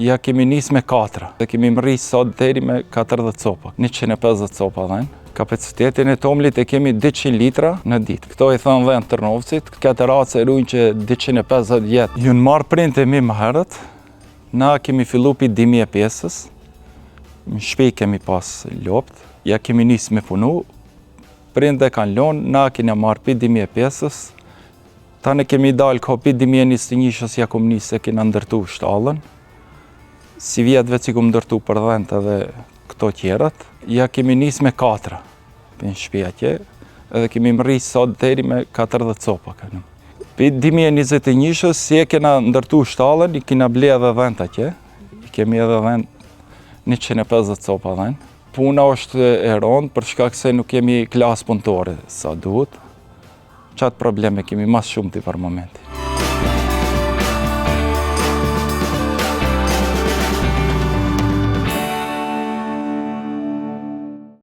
Ja kemi nis me 4, dhe kemi mri sot deri me 40 copa, 150 copa dhenë. Kapacitetin e tomlit e kemi 200 litra në ditë. Këto i thënë dhe në Tërnovcit, këtë race rujnë që 250 vjetë. Ju në marë printe mi më herët, na kemi fillu pi 2005-ës, në shpej kemi pas lopt, ja kemi nis me punu, printe kanë lonë, na kena marë pi 2005-ës, tani kemi dalë ka pi 2021-ës ja kom nis se kena ndërtu shtallën, si vjetëve që kom ndërtu për dhente dhe këto tjerat, ja kemi nis me 4 për në shpia tje, edhe kemi mri sot deri me 40 copa. Për 2021-ës, si e kena ndërtu shtallën, i kena ble edhe dhenta tje, i kemi edhe dhent 150 copa dhenë. Puna është e rëndë për shkak se nuk kemi klasë punëtore sa duhet. Qatë probleme kemi mas shumë të për moment.